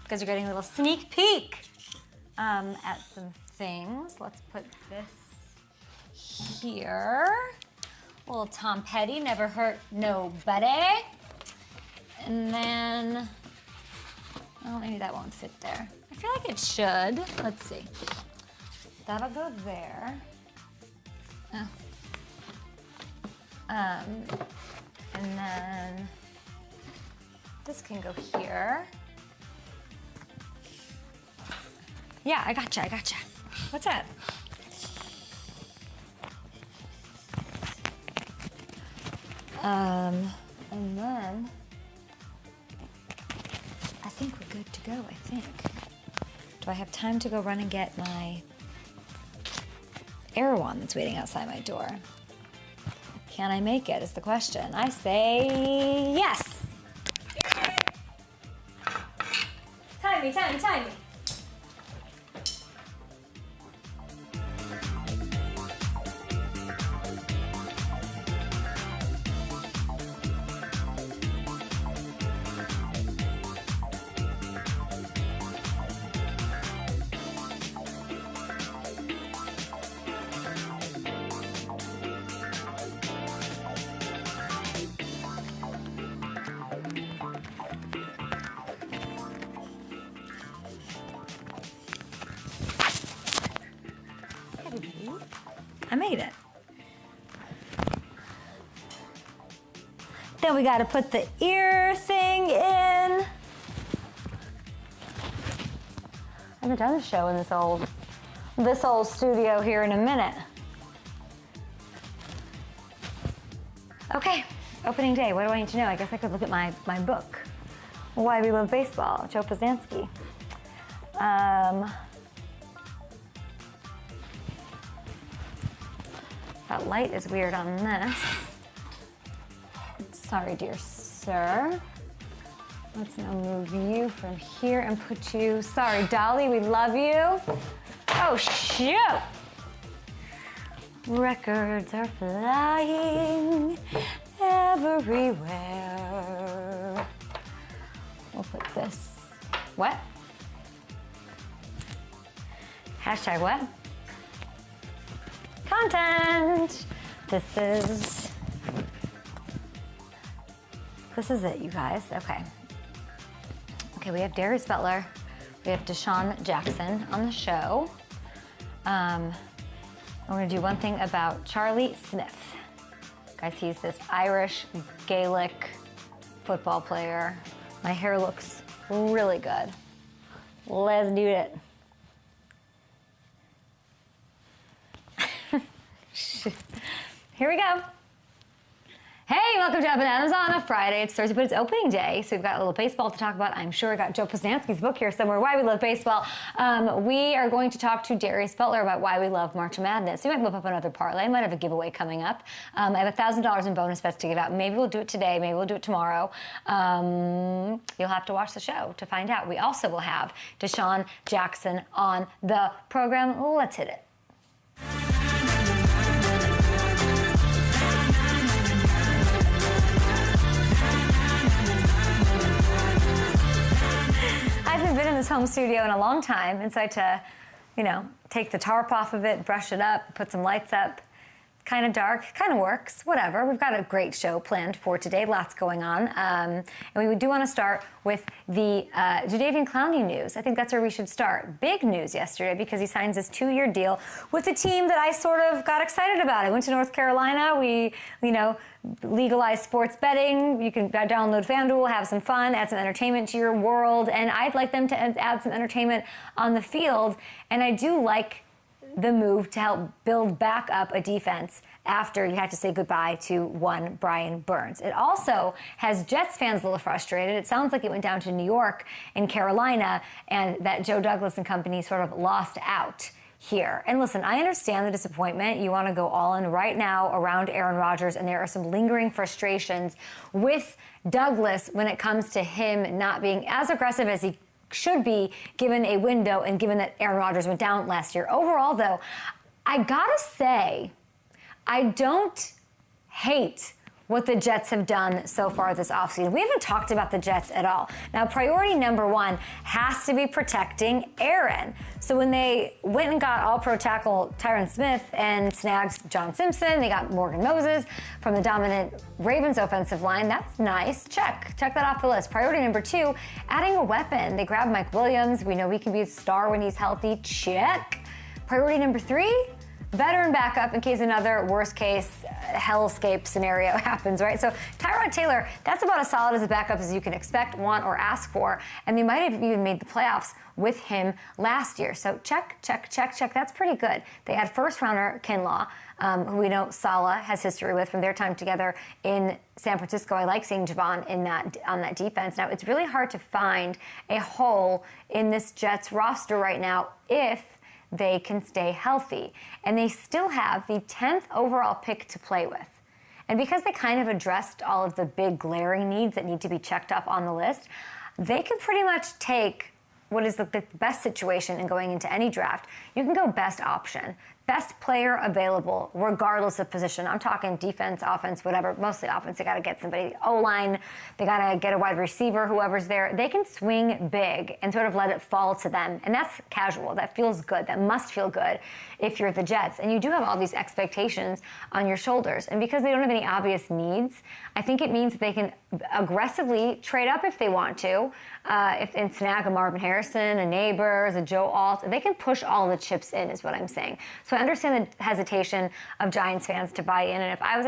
because you're getting a little sneak peek at some things. Let's put this here. A little Tom Petty, never hurt nobody. And then, oh, maybe that won't fit there. I feel like it should. Let's see. That'll go there. And then this can go here. Yeah, I gotcha. What's that? And then I think we're good to go, I think. Do I have time to go run and get my Erewhon that's waiting outside my door? Can I make it is the question. I say yes. Time me. I made it. Then we got to put the ear thing in. I haven't done a show in this old studio here in a minute. Okay, opening day. What do I need to know? I guess I could look at my book. Why We Love Baseball, Joe Poznansky. That light is weird on this. Sorry, dear sir. Let's now move you from here and put you, sorry, Dolly, we love you. Oh, shoot. Records are flying everywhere. We'll put this, what? Hashtag what? Content. This is it, you guys. Okay, we have Darius Butler. We have Deshawn Jackson on the show. We're gonna do one thing about Charlie Smith. Guys, he's this Irish Gaelic football player. My hair looks really good. Let's do it. Here we go. Hey, welcome to Up and Adams on a Friday. It's Thursday, but it's opening day, so we've got a little baseball to talk about. I'm sure we got Joe Poznansky's book here somewhere, Why We Love Baseball. We are going to talk to Darius Butler about why we love March Madness. We might whip up another parlay. I might have a giveaway coming up. I have $1,000 in bonus bets to give out. Maybe we'll do it today. Maybe we'll do it tomorrow. You'll have to watch the show to find out. We also will have Deshawn Jackson on the program. Let's hit it. I haven't been in this home studio in a long time, and so I had to, take the tarp off of it, brush it up, put some lights up. Kind of dark, kind of works, whatever. We've got a great show planned for today, lots going on. And we do want to start with the Jadeveon Clowney news. I think that's where we should start. Big news yesterday because he signs this 2-year deal with a team that I sort of got excited about. I went to North Carolina. We, legalized sports betting. You can download FanDuel, have some fun, add some entertainment to your world. And I'd like them to add some entertainment on the field. And I do like the move to help build back up a defense after you had to say goodbye to one Brian Burns. It also has Jets fans a little frustrated. It sounds like it went down to New York and Carolina and that Joe Douglas and company sort of lost out here. And listen, I understand the disappointment. You want to go all in right now around Aaron Rodgers, and there are some lingering frustrations with Douglas when it comes to him not being as aggressive as he should be given a window and given that Aaron Rodgers went down last year. Overall, though, I gotta say, I don't hate what the Jets have done so far this offseason. We haven't talked about the Jets at all. Now, priority number one has to be protecting Aaron. So when they went and got all-pro tackle Tyron Smith and snagged John Simpson, they got Morgan Moses from the dominant Ravens offensive line. That's nice. Check that off the list. Priority number two, adding a weapon. They grabbed Mike Williams. We know he can be a star when he's healthy. Check. Priority number three, veteran backup in case another worst-case hellscape scenario happens, right? So Tyrod Taylor, that's about as solid as a backup as you can expect, want, or ask for. And they might have even made the playoffs with him last year. So check. That's pretty good. They had first-rounder Kinlaw, who we know Saleh has history with from their time together in San Francisco. I like seeing Javon on that defense. Now, it's really hard to find a hole in this Jets roster right now if they can stay healthy. And they still have the 10th overall pick to play with. And because they kind of addressed all of the big glaring needs that need to be checked off on the list, they can pretty much take what is the best situation in going into any draft. You can go best option, best player available, regardless of position. I'm talking defense, offense, whatever, mostly offense. They got to get somebody O-line. They got to get a wide receiver, whoever's there. They can swing big and sort of let it fall to them. And that's casual. That feels good. That must feel good if you're the Jets. And you do have all these expectations on your shoulders. And because they don't have any obvious needs, I think it means that they can aggressively trade up if they want to, and snag a Marvin Harrison, a Neighbors, a Joe Alt. They can push all the chips in, is what I'm saying. So I understand the hesitation of Giants fans to buy in. And if I was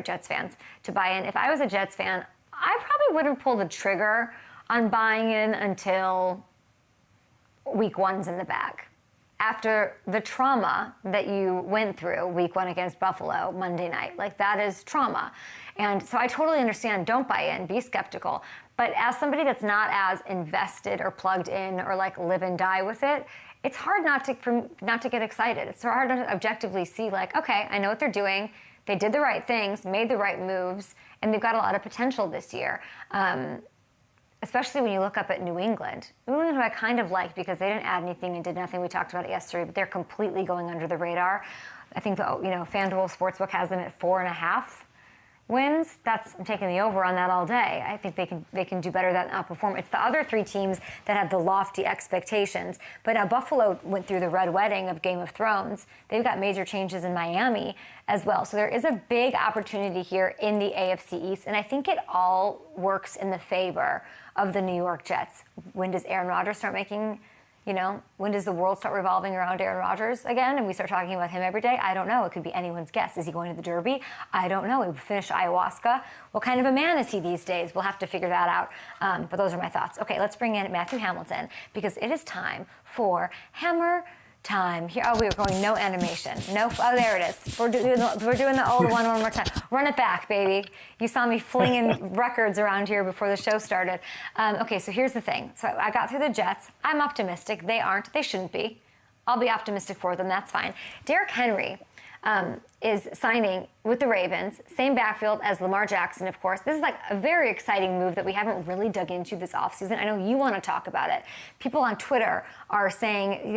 Jets fans to buy in, if I was a Jets fan, I probably wouldn't pull the trigger on buying in until week one's in the bag. After the trauma that you went through week one against Buffalo Monday night. Like, that is trauma. And so I totally understand, don't buy in, be skeptical. But as somebody that's not as invested or plugged in or like live and die with it, it's hard not to get excited. It's hard to objectively see like, okay, I know what they're doing. They did the right things, made the right moves, and they've got a lot of potential this year. Especially when you look up at New England. New England, who I kind of liked because they didn't add anything and did nothing. We talked about it yesterday, but they're completely going under the radar. I think FanDuel Sportsbook has them at 4.5 wins. I'm taking the over on that all day. I think they can do better than outperform. It's the other three teams that have the lofty expectations. But now Buffalo went through the red wedding of Game of Thrones. They've got major changes in Miami as well. So there is a big opportunity here in the AFC East, and I think it all works in the favor of the New York Jets. When does Aaron Rodgers start making, when does the world start revolving around Aaron Rodgers again and we start talking about him every day? I don't know. It could be anyone's guess. Is he going to the Derby? I don't know. He finished ayahuasca. What kind of a man is he these days? We'll have to figure that out. But those are my thoughts. Okay, let's bring in Matthew Hamilton because it is time for Hammer Time. Here, we were going no animation. No, there it is. We're doing the old one more time. Run it back, baby. You saw me flinging records around here before the show started. Okay, so here's the thing. So I got through the Jets. I'm optimistic. They aren't. They shouldn't be. I'll be optimistic for them. That's fine. Derrick Henry is signing with the Ravens, same backfield as Lamar Jackson, of course. This is like a very exciting move that we haven't really dug into this offseason. I know you want to talk about it. People on Twitter are saying,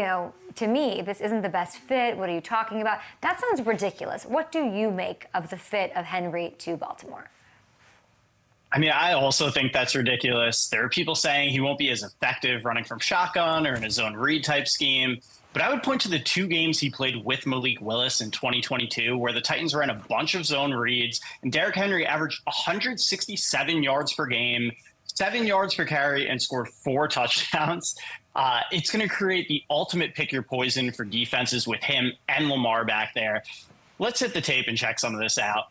to me, this isn't the best fit. What are you talking about? That sounds ridiculous. What do you make of the fit of Henry to Baltimore? I mean, I also think that's ridiculous. There are people saying he won't be as effective running from shotgun or in a zone read type scheme. But I would point to the 2 games he played with Malik Willis in 2022, where the Titans ran a bunch of zone reads, and Derrick Henry averaged 167 yards per game, 7 yards per carry, and scored 4 touchdowns. It's going to create the ultimate pick your poison for defenses with him and Lamar back there. Let's hit the tape and check some of this out.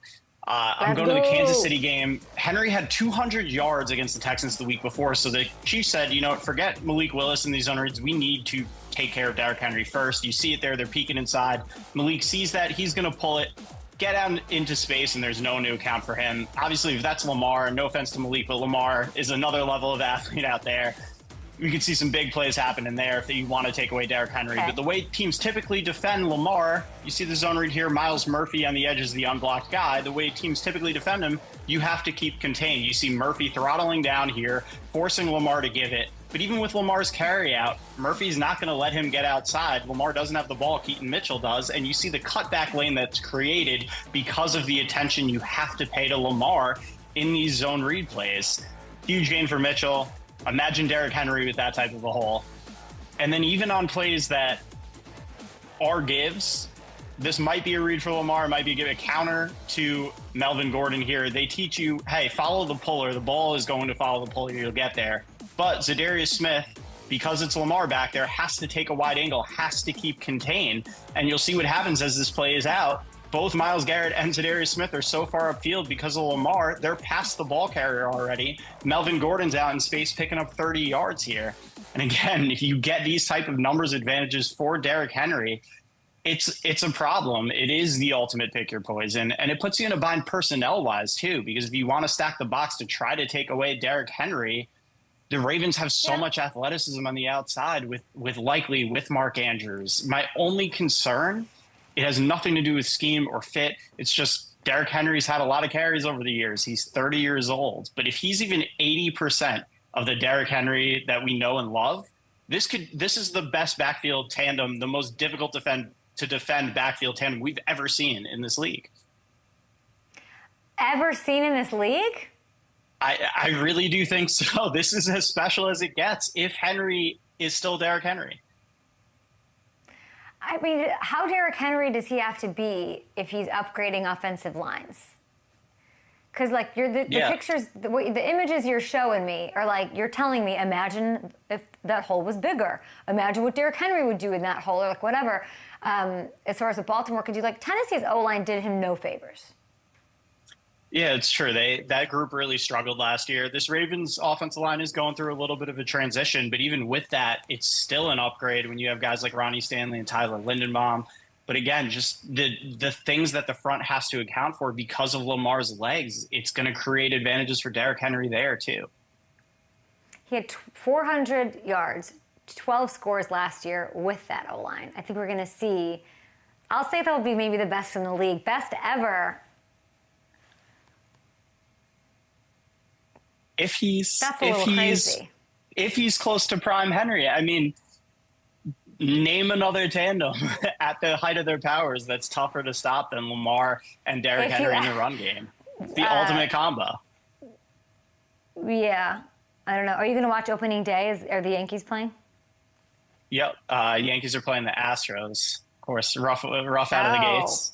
I'm going to the Kansas City game. Henry had 200 yards against the Texans the week before, so the Chiefs said, forget Malik Willis in these zone reads. We need to take care of Derrick Henry first. You see it there. They're peeking inside. Malik sees that. He's going to pull it, get out into space, and there's no new account for him. Obviously, if that's Lamar, no offense to Malik, but Lamar is another level of athlete out there. We could see some big plays happen in there if you want to take away Derrick Henry. Okay. But the way teams typically defend Lamar, you see the zone read here, Miles Murphy on the edge is the unblocked guy. The way teams typically defend him, you have to keep contained. You see Murphy throttling down here, forcing Lamar to give it. But even with Lamar's carry out, Murphy's not going to let him get outside. Lamar doesn't have the ball. Keaton Mitchell does. And you see the cutback lane that's created because of the attention you have to pay to Lamar in these zone read plays. Huge gain for Mitchell. Imagine Derrick Henry with that type of a hole. And then even on plays that are gives, this might be a read for Lamar, might be a counter to Melvin Gordon here. They teach you, hey, follow the puller. The ball is going to follow the puller. You'll get there. But Zadarius Smith, because it's Lamar back there, has to take a wide angle, has to keep contained. And you'll see what happens as this play is out. Both Myles Garrett and Zadarius Smith are so far upfield because of Lamar. They're past the ball carrier already. Melvin Gordon's out in space picking up 30 yards here. And again, if you get these type of numbers advantages for Derrick Henry, it's a problem. It is the ultimate pick your poison. And it puts you in a bind personnel-wise, too, because if you want to stack the box to try to take away Derrick Henry, the Ravens have so much athleticism on the outside with Mark Andrews. My only concern, it has nothing to do with scheme or fit. It's just Derrick Henry's had a lot of carries over the years. He's 30 years old. But if he's even 80% of the Derrick Henry that we know and love, this is the best backfield tandem, the most difficult to defend backfield tandem we've ever seen in this league. Ever seen in this league? I really do think so. This is as special as it gets if Henry is still Derrick Henry. I mean, how Derrick Henry does he have to be if he's upgrading offensive lines? Because, like, the pictures, the images you're showing me are like, you're telling me, imagine if that hole was bigger. Imagine what Derrick Henry would do in that hole, or like whatever. As far as what Baltimore could do, like, Tennessee's O-line did him no favors. Yeah, it's true. That group really struggled last year. This Ravens offensive line is going through a little bit of a transition, but even with that, it's still an upgrade when you have guys like Ronnie Stanley and Tyler Lindenbaum. But again, just the things that the front has to account for because of Lamar's legs, it's going to create advantages for Derrick Henry there too. He had 400 yards, 12 scores last year with that O-line. I think we're going to see, I'll say that'll be maybe the best in the league, best ever. If he's close to prime Henry, I mean, name another tandem at the height of their powers that's tougher to stop than Lamar and Derrick Henry in the run game. It's the ultimate combo. Yeah, I don't know. Are you going to watch opening day? Are the Yankees playing? Yep, Yankees are playing the Astros. Of course, rough out of the gates.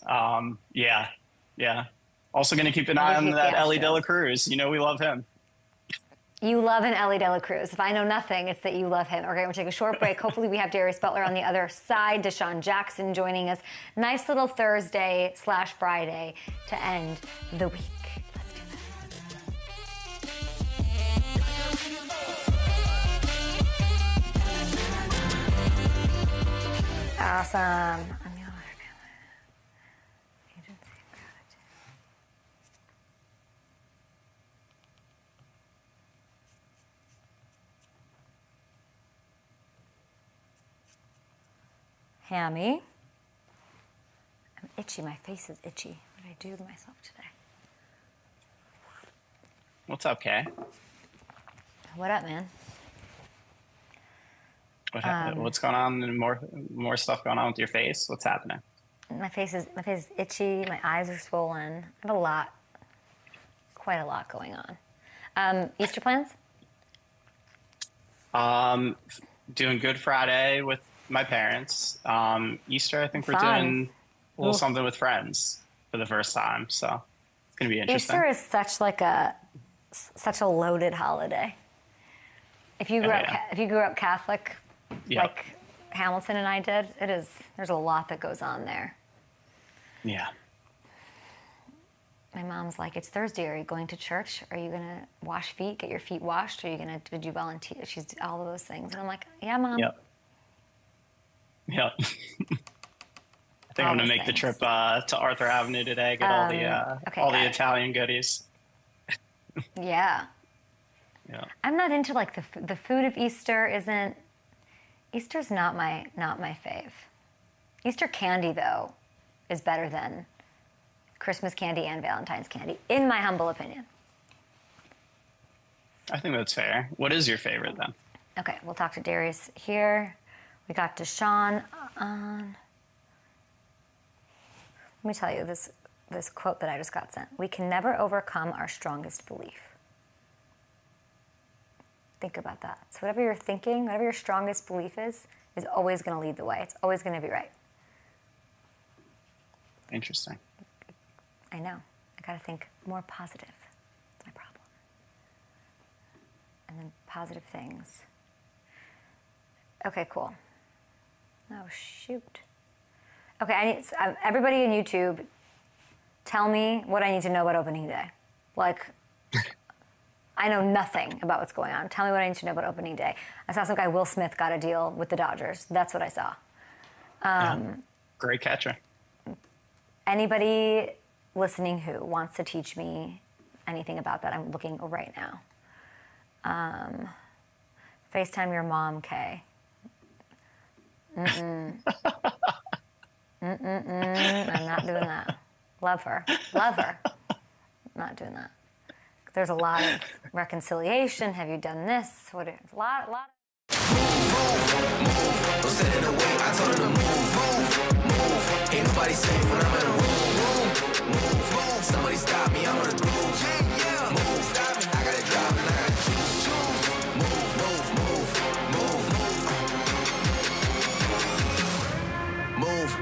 Yeah. Also going to keep an eye on that Ellie De La Cruz. You know we love him. You love an Ellie De La Cruz. If I know nothing, it's that you love him. Okay, we're going to take a short break. Hopefully we have Darius Butler on the other side. Deshawn Jackson joining us. Nice little Thursday/Friday to end the week. Let's do this. Awesome. Hammy. I'm itchy. My face is itchy. What did I do to myself today? What's up, Kay? What up, man? What's going on? More stuff going on with your face? What's happening? My face is itchy. My eyes are swollen. I have quite a lot going on. Easter plans? Doing Good Friday with my parents. Easter, I think we're doing a little something with friends for the first time, so it's gonna be interesting. Easter is such a loaded holiday. If you grew up Catholic, like Hamilton and I did, there's a lot that goes on there. Yeah. My mom's like, it's Thursday. Are you going to church? Are you gonna wash feet? Get your feet washed? Did you volunteer? She's all of those things, and I'm like, yeah, Mom. Yep. I think I'm gonna make the trip to Arthur Avenue today. Get all the Italian goodies. Yeah. Yeah. I'm not into like the food of Easter. Easter's not my fave. Easter candy though is better than Christmas candy and Valentine's candy, in my humble opinion. I think that's fair. What is your favorite then? Okay, we'll talk to Darius here. We got Deshawn on. Let me tell you this quote that I just got sent. We can never overcome our strongest belief. Think about that. So whatever you're thinking, whatever your strongest belief is always going to lead the way. It's always going to be right. Interesting. I know. I got to think more positive. That's my problem. And then positive things. Okay, cool. Oh, shoot. Okay, I need everybody in YouTube, tell me what I need to know about opening day. Like, I know nothing about what's going on. Tell me what I need to know about opening day. I saw some guy, Will Smith, got a deal with the Dodgers. That's what I saw. Great catcher. Anybody listening who wants to teach me anything about that, I'm looking right now. FaceTime your mom, Kay. I'm not doing that. Love her. Not doing that. There's a lot of reconciliation. Have you done this? What? A lot. Don't stand in the way. I told her to move. Ain't nobody safe when I'm in a room. Move. Somebody stop me. I'm on a groove. Move. Stop me. I gotta drop and I gotta choose. Move.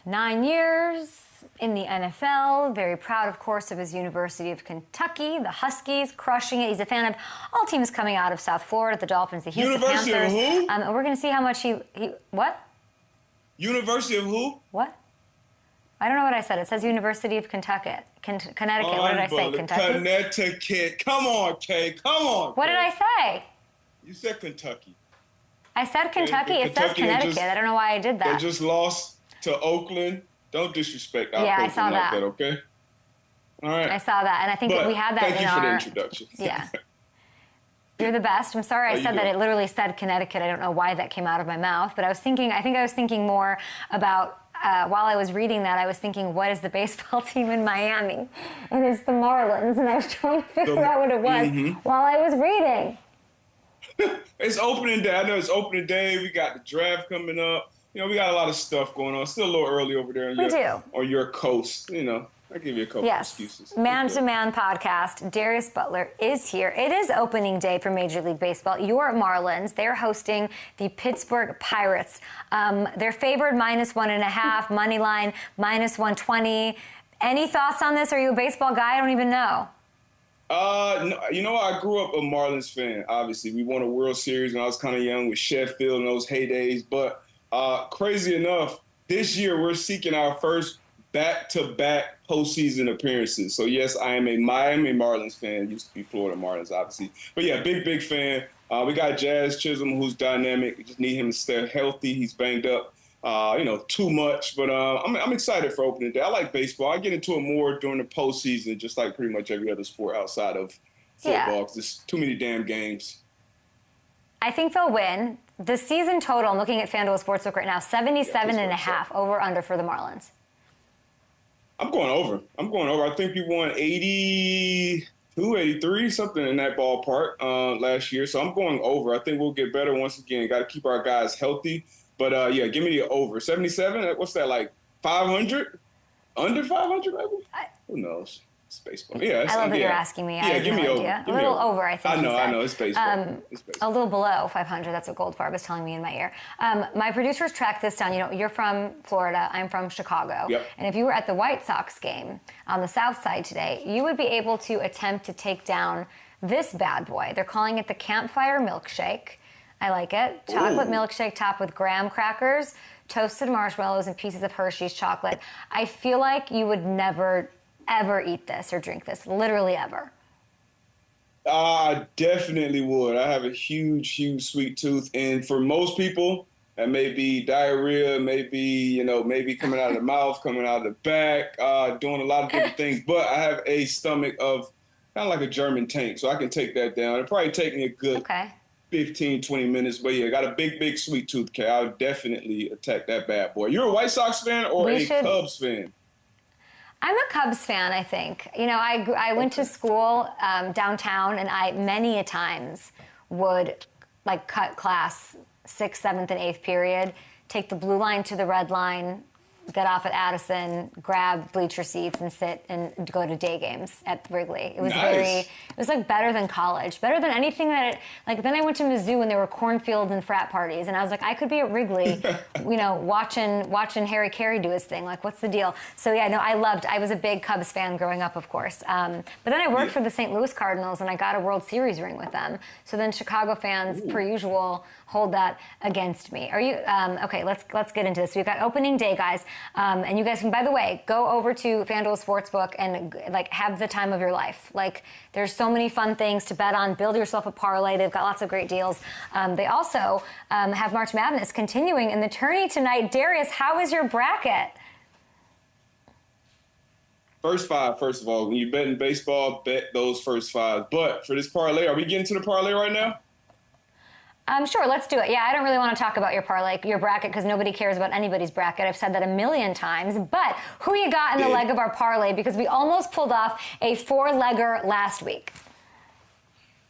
9 years in the NFL. Very proud, of course, of his University of Kentucky. The Huskies crushing it. He's a fan of all teams coming out of South Florida, the Dolphins, the Houston University Panthers. of who? And we're going to see how much he what? University of who? What? I don't know what I said. It says University of Kentucky. Connecticut. What did I say? Kentucky? Connecticut. Come on, Kay. Come on. What did I say? You said Kentucky. I said Kentucky. Okay, It says Connecticut. I don't know why I did that. They just lost to Oakland. Don't disrespect our Yeah, I Oakland saw like that. that, okay? All right. I saw that, and I think that we had that thank in you our... for the introduction. Yeah. You're the best. I'm sorry I you said that. doing? It literally said Connecticut. I don't know why that came out of my mouth, but I think I was thinking more about, while I was reading that, I was thinking, what is the baseball team in Miami? And it's the Marlins, and I was trying to figure out what it was while I was reading. It's opening day. I know it's opening day. We got the draft coming up. You know, we got a lot of stuff going on. Still a little early over there on your coast. You know, I give you a couple excuses. Man to Man podcast. Darius Butler is here. It is opening day for Major League Baseball. Your Marlins, they're hosting the Pittsburgh Pirates. They're favored -1.5, money line -120. Any thoughts on this? Are you a baseball guy? I don't even know. No, you know, I grew up a Marlins fan. Obviously, we won a World Series when I was kind of young with Sheffield in those heydays. But crazy enough, this year we're seeking our first back-to-back postseason appearances. So yes, I am a Miami Marlins fan. Used to be Florida Marlins, obviously. But yeah, big fan. We got Jazz Chisholm, who's dynamic. We just need him to stay healthy. He's banged up. Too much, but I'm excited for opening day. I like baseball. I get into it more during the postseason, just like pretty much every other sport outside of football, because there's too many damn games. I think they'll win. The season total, I'm looking at FanDuel Sportsbook right now, 77.5 over/under for the Marlins. I'm going over. I think we won 82, 83, something in that ballpark last year. So I'm going over. I think we'll get better once again. Got to keep our guys healthy. But, yeah, give me the over. 77? What's that, like 500? Under 500, maybe? Who knows? It's baseball. Yeah, I love that you're asking me. I have give me no over. idea. Give A me little over, I think. I know. It's baseball. A little below 500. That's what Goldfarb was telling me in my ear. My producers tracked this down. You know, you're from Florida. I'm from Chicago. Yep. And if you were at the White Sox game on the South Side today, you would be able to attempt to take down this bad boy. They're calling it the Campfire Milkshake. I like it. Chocolate milkshake topped with graham crackers, toasted marshmallows, and pieces of Hershey's chocolate. I feel like you would never, ever eat this or drink this. Literally ever. I definitely would. I have a huge sweet tooth. And for most people, that may be diarrhea, maybe coming out of the mouth, coming out of the back, doing a lot of different things. But I have a stomach of kind of like a German tank, so I can take that down. It'll probably take me a good 15, 20 minutes. But yeah, got a big sweet tooth, Kay. I would definitely attack that bad boy. You're a White Sox fan or a Cubs fan? I'm a Cubs fan, I think. You know, I went to school downtown, and I many a times would like cut class 6th, 7th, and 8th period, take the blue line to the red line, get off at Addison, grab bleacher seats, and sit and go to day games at Wrigley. It was it was like better than college, better than anything that, like, then I went to Mizzou and there were cornfields and frat parties, and I was like, I could be at Wrigley, you know, watching Harry Carey do his thing. Like, what's the deal? So yeah, no, I was a big Cubs fan growing up, of course. But then I worked for the St. Louis Cardinals, and I got a World Series ring with them. So then Chicago fans, per usual, hold that against me. Are you okay? Let's get into this. We've got opening day, guys, and you guys can, by the way, go over to FanDuel Sportsbook and like have the time of your life. Like, there's so many fun things to bet on. Build yourself a parlay. They've got lots of great deals. They also have March Madness continuing in the tourney tonight. Darius, how is your bracket? First five, first of all. When you bet in baseball, bet those first five. But for this parlay, are we getting to the parlay right now? Sure, let's do it. Yeah, I don't really want to talk about your parlay, your bracket, because nobody cares about anybody's bracket. I've said that a million times. But who you got in the leg of our parlay? Because we almost pulled off a 4-legger last week.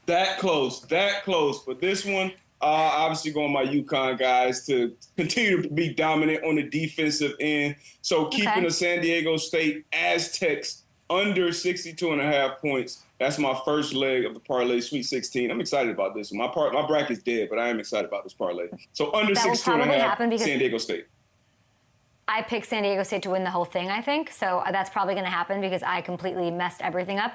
That close. But this one, obviously going my UConn guys to continue to be dominant on the defensive end. So keeping the San Diego State Aztecs under 62.5 points. That's my first leg of the parlay, Sweet 16. I'm excited about this one. My bracket's dead, but I am excited about this parlay. So under 62.5, San Diego State. I picked San Diego State to win the whole thing, I think. So that's probably going to happen because I completely messed everything up.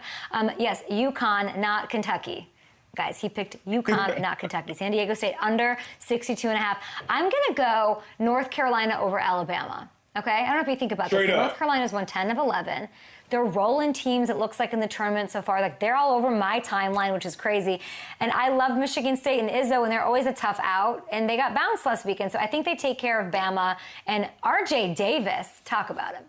Yes, UConn, not Kentucky. Guys, he picked UConn, not Kentucky. San Diego State under 62.5. I'm going to go North Carolina over Alabama. Okay? I don't know if you think about this. North Carolina's won 10 of 11. They're rolling teams, it looks like, in the tournament so far. Like, they're all over my timeline, which is crazy. And I love Michigan State and Izzo, and they're always a tough out. And they got bounced last weekend, so I think they take care of Bama. And R.J. Davis, talk about him.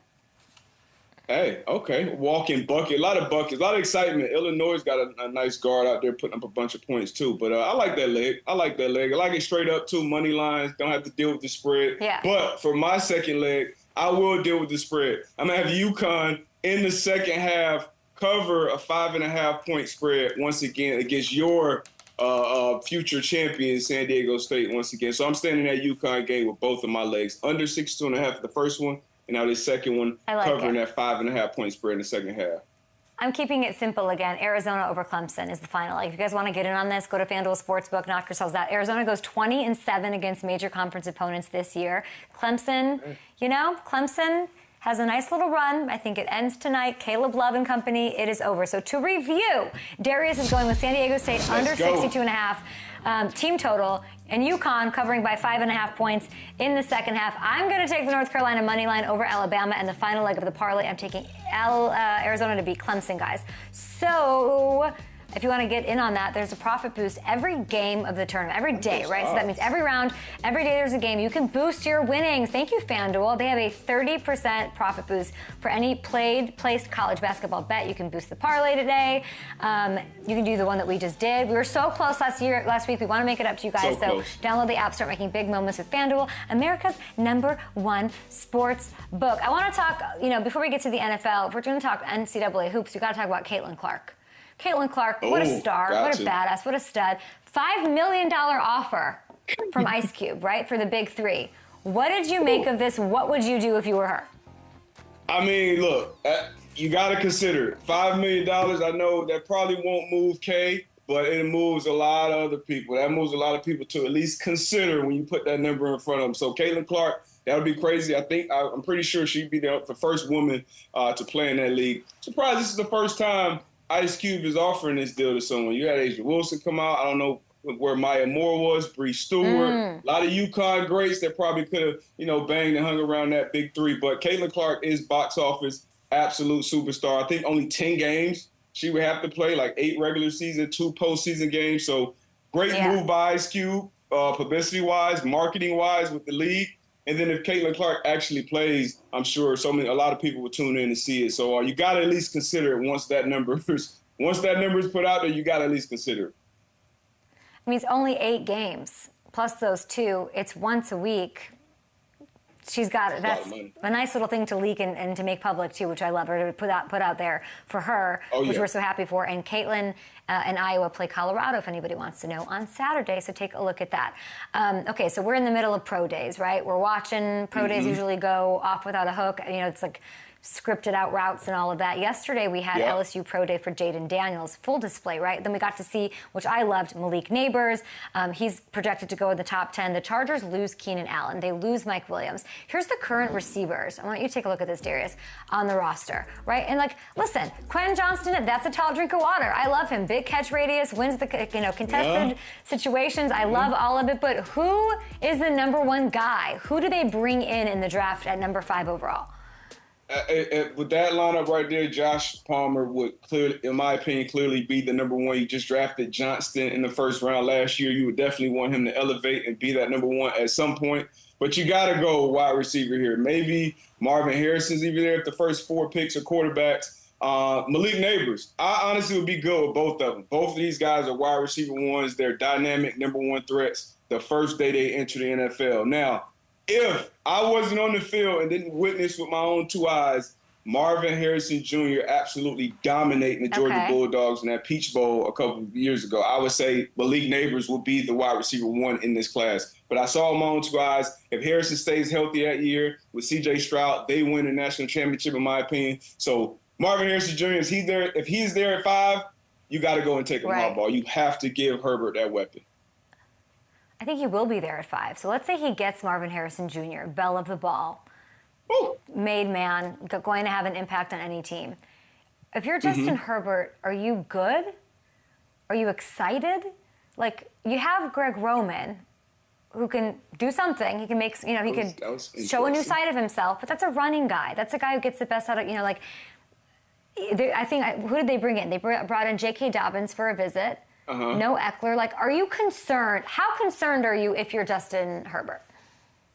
Hey, okay. Walking bucket. A lot of buckets. A lot of excitement. Illinois got a nice guard out there putting up a bunch of points, too. But I like that leg. I like it straight up, too. Money lines. Don't have to deal with the spread. Yeah. But for my second leg, I will deal with the spread. I'm going to have UConn in the second half cover a 5.5-point spread once again against your future champion, San Diego State, once again. So I'm standing that UConn game with both of my legs. Under 62.5 for the first one, and now this second one covering that 5.5-point spread in the second half. I'm keeping it simple again. Arizona over Clemson is the final. Like, if you guys want to get in on this, go to FanDuel Sportsbook, knock yourselves out. Arizona goes 20-7 against major conference opponents this year. Clemson, Clemson has a nice little run. I think it ends tonight. Caleb Love and company, it is over. So to review, Darius is going with San Diego State under 62.5 team total, and UConn covering by 5.5 points in the second half. I'm going to take the North Carolina money line over Alabama, and the final leg of the parlay, I'm taking Arizona to beat Clemson, guys. So if you want to get in on that, there's a profit boost every game of the tournament, every day, right? So that means every round, every day there's a game. You can boost your winnings. Thank you, FanDuel. They have a 30% profit boost for any placed college basketball bet. You can boost the parlay today. You can do the one that we just did. We were so close last week. We want to make it up to you guys. So download the app, start making big moments with FanDuel, America's #1 sports book. I want to talk, before we get to the NFL, if we're going to talk NCAA hoops, we got to talk about Caitlin Clark. Caitlin Clark, what a star, what a badass, what a stud. $5 million offer from Ice Cube, right, for the big three. What did you make of this? What would you do if you were her? I mean, look, you got to consider it. $5 million, I know that probably won't move Kay, but it moves a lot of other people. That moves a lot of people to at least consider when you put that number in front of them. So Caitlin Clark, that would be crazy. I'm pretty sure she'd be the first woman to play in that league. Surprised this is the first time Ice Cube is offering this deal to someone. You had Asia Wilson come out. I don't know where Maya Moore was, Bree Stewart. A lot of UConn greats that probably could have, banged and hung around that big three. But Caitlin Clark is box office absolute superstar. I think only 10 games she would have to play, like 8 regular season, 2 postseason games. So great move by Ice Cube, publicity-wise, marketing-wise with the league. And then if Caitlin Clark actually plays, I'm sure a lot of people will tune in to see it. So you got to at least consider it once that number is put out there. You got to at least consider it. I mean, it's only 8 games plus those 2. It's once a week. She's got it. That's a nice little thing to leak and to make public too, which I love her to put out there for her, which we're so happy for. And Caitlin and Iowa play Colorado, if anybody wants to know, on Saturday. So take a look at that. Okay, so we're in the middle of pro days, right? We're watching pro days usually go off without a hook. You know, it's like scripted out routes and all of that. Yesterday we had LSU Pro Day for Jaden Daniels, full display, right? Then we got to see, which I loved, Malik Neighbors. He's projected to go in the top 10. The Chargers lose Keenan Allen. They lose Mike Williams. Here's the current receivers. I want you to take a look at this, Darius, on the roster, right? And like, listen, Quentin Johnston, that's a tall drink of water. I love him. Big catch radius, wins the contested situations. I love all of it. But who is the number one guy? Who do they bring in the draft at number 5 overall? With that lineup right there, Josh Palmer would clearly, in my opinion, clearly be the number one. You just drafted Johnston in the first round last year. You would definitely want him to elevate and be that number one at some point. But you got to go wide receiver here. Maybe Marvin Harrison's even there if the first 4 picks are quarterbacks. Malik Neighbors, I honestly would be good with both of them. Both of these guys are wide receiver ones. They're dynamic number one threats the first day they enter the NFL. Now, if I wasn't on the field and didn't witness with my own 2 eyes Marvin Harrison Jr. absolutely dominating the Georgia Bulldogs in that Peach Bowl a couple of years ago, I would say Malik Neighbors will be the wide receiver 1 in this class. But I saw my own 2 eyes. If Harrison stays healthy that year with C.J. Stroud, they win the national championship, in my opinion. So Marvin Harrison Jr., if he's there at 5, you got to go and take him hardball. You have to give Herbert that weapon. I think he will be there at 5. So let's say he gets Marvin Harrison Jr., belle of the ball, made man, going to have an impact on any team. If you're Justin Herbert, are you good? Are you excited? Like, you have Greg Roman, who can do something. He can make, he could show a new side of himself, but that's a running guy. That's a guy who gets the best out of, I think, who did they bring in? They brought in J.K. Dobbins for a visit. No Eckler. Like, are you concerned? How concerned are you if you're Justin Herbert?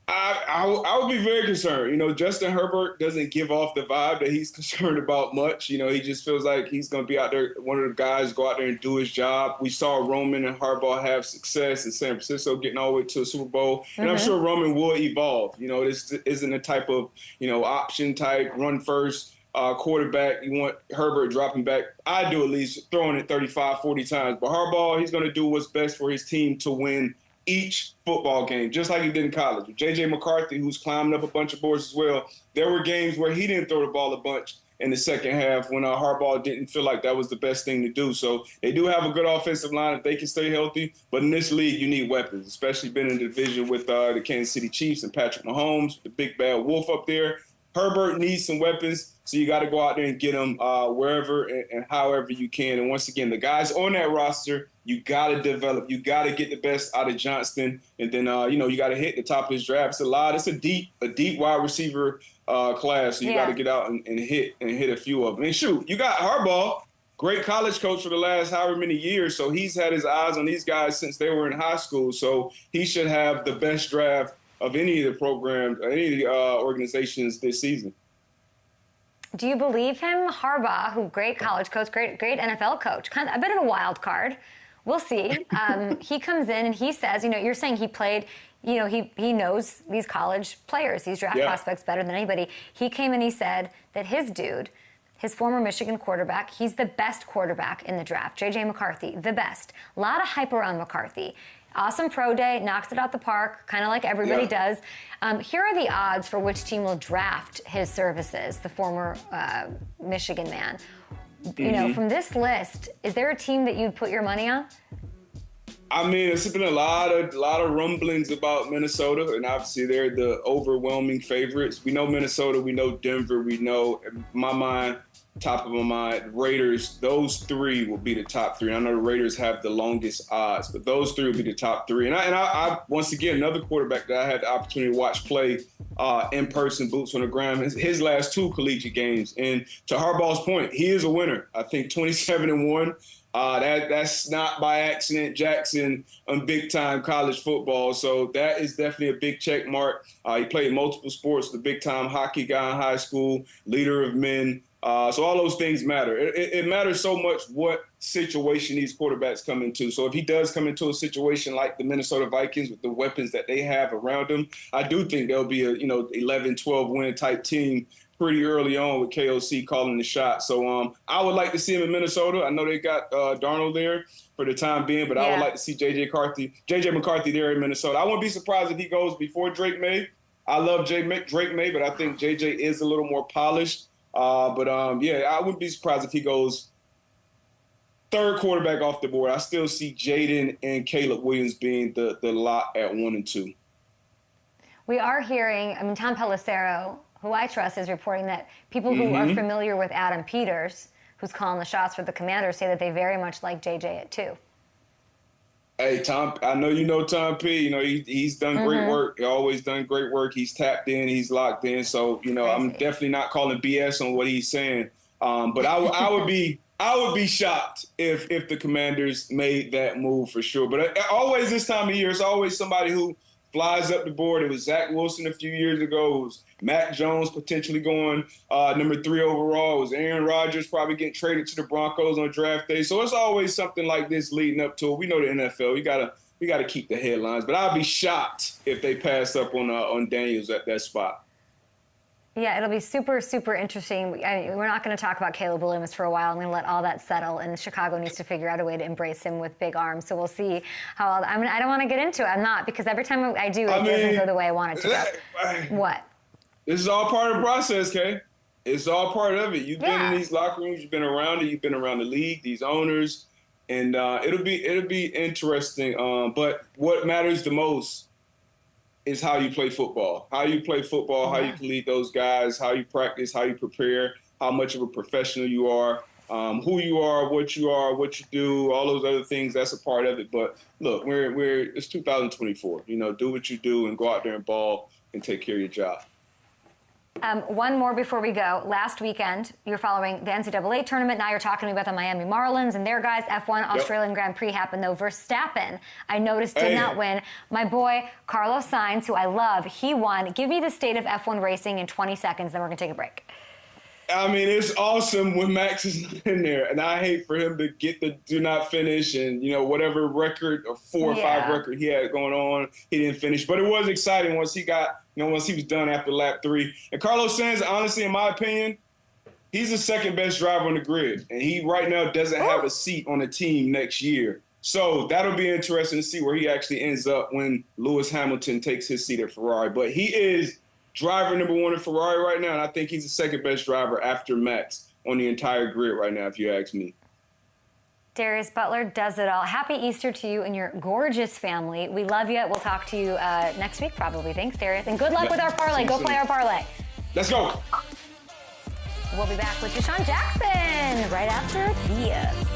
I would be very concerned. Justin Herbert doesn't give off the vibe that he's concerned about much. He just feels like he's going to be out there, one of the guys, go out there and do his job. We saw Roman and Harbaugh have success in San Francisco, getting all the way to the Super Bowl. And I'm sure Roman will evolve. This isn't a type of, option type, run first. Quarterback, you want Herbert dropping back. I do at least throwing it 35, 40 times. But Harbaugh, he's going to do what's best for his team to win each football game, just like he did in college. With J.J. McCarthy, who's climbing up a bunch of boards as well, there were games where he didn't throw the ball a bunch in the second half when Harbaugh didn't feel like that was the best thing to do. So they do have a good offensive line if they can stay healthy. But in this league, you need weapons, especially being in the division with the Kansas City Chiefs and Patrick Mahomes, the big bad wolf up there. Herbert needs some weapons, so you got to go out there and get them wherever and however you can. And once again, the guys on that roster, you got to develop. You got to get the best out of Johnston, and then you got to hit the top of his draft. It's a deep wide receiver class. So you got to get out and hit a few of them. And shoot, you got Harbaugh, great college coach for the last however many years. So he's had his eyes on these guys since they were in high school. So he should have the best draft of any of the programs, any of the organizations this season. Do you believe him? Harbaugh, who great college coach, great NFL coach, kind of a bit of a wild card. We'll see. He comes in and he says, you're saying he played, he knows these college players, these draft prospects better than anybody. He came and he said that his dude, his former Michigan quarterback, he's the best quarterback in the draft. J.J. McCarthy, the best. A lot of hype around McCarthy. Awesome pro day, knocks it out the park, kind of like everybody does. Here are the odds for which team will draft his services, the former Michigan man. From this list, is there a team that you'd put your money on? I mean, there's been a lot of rumblings about Minnesota, and obviously they're the overwhelming favorites. We know Minnesota, we know Denver, we know, in my mind, top of my mind, Raiders. Those 3 will be the top 3. I know the Raiders have the longest odds, but those 3 will be the top 3. And I once again, another quarterback that I had the opportunity to watch play in person, boots on the ground, his last 2 collegiate games. And to Harbaugh's point, he is a winner. I think 27-1. That's not by accident. Jackson on big-time college football, so that is definitely a big check mark. He played multiple sports, the big-time hockey guy in high school, leader of men. So all those things matter. It matters so much what situation these quarterbacks come into. So if he does come into a situation like the Minnesota Vikings with the weapons that they have around him, I do think there'll be a 11, 12 win type team pretty early on with KOC calling the shot. So I would like to see him in Minnesota. I know they got Darnold there for the time being, but I would like to see JJ McCarthy there in Minnesota. I wouldn't be surprised if he goes before Drake May. I love Drake May, but I think JJ is a little more polished. I wouldn't be surprised if he goes third quarterback off the board. I still see Jaden and Caleb Williams being the lot at 1 and 2. We are hearing, Tom Pelissero, who I trust, is reporting that people who are familiar with Adam Peters, who's calling the shots for the Commanders, say that they very much like JJ at 2. Hey, Tom, I know you know Tom P. He's done great work. He's always done great work. He's tapped in. He's locked in. So, I'm definitely not calling BS on what he's saying. But I would be shocked if the Commanders made that move for sure. But always this time of year, it's always somebody who flies up the board. It was Zach Wilson a few years ago. It was Matt Jones potentially going number 3 overall. It was Aaron Rodgers probably getting traded to the Broncos on draft day. So it's always something like this leading up to it. We know the NFL. We got to keep the headlines. But I'd be shocked if they pass up on Daniels at that spot. Yeah, it'll be super, super interesting. We're not going to talk about Caleb Williams for a while. I'm going to let all that settle, and Chicago needs to figure out a way to embrace him with big arms. So we'll see how I don't want to get into it. I'm not, because every time I do, it doesn't go the way I want it to go. What? This is all part of the process, Kay. It's all part of it. You've been in these locker rooms. You've been around it. You've been around the league, these owners, and it'll be interesting. But what matters the most is how you play football. How you play football, how you can lead those guys, how you practice, how you prepare, how much of a professional you are, who you are, what you do, all those other things. That's a part of it. But look, it's 2024. Do what you do and go out there and ball and take care of your job. One more before we go. Last weekend, you're following the NCAA tournament. Now you're talking to me about the Miami Marlins and their guys. F1 Australian Grand Prix happened, though. Verstappen, I noticed, did not win. My boy, Carlos Sainz, who I love, he won. Give me the state of F1 racing in 20 seconds, then we're going to take a break. I mean, it's awesome when Max is not in there, and I hate for him to get the do not finish and, whatever record or 4 or 5 record he had going on, he didn't finish. But it was exciting once he got, once he was done after lap 3. And Carlos Sainz, honestly, in my opinion, he's the second best driver on the grid, and he right now doesn't have a seat on the team next year. So that'll be interesting to see where he actually ends up when Lewis Hamilton takes his seat at Ferrari. But he is driver number 1 in Ferrari right now, and I think he's the second best driver after Max on the entire grid right now, if you ask me. Darius Butler does it all. Happy Easter to you and your gorgeous family. We love you. We'll talk to you next week probably. Thanks, Darius. And good luck with our parlay. Go play our parlay. Let's go. We'll be back with Deshawn Jackson right after this.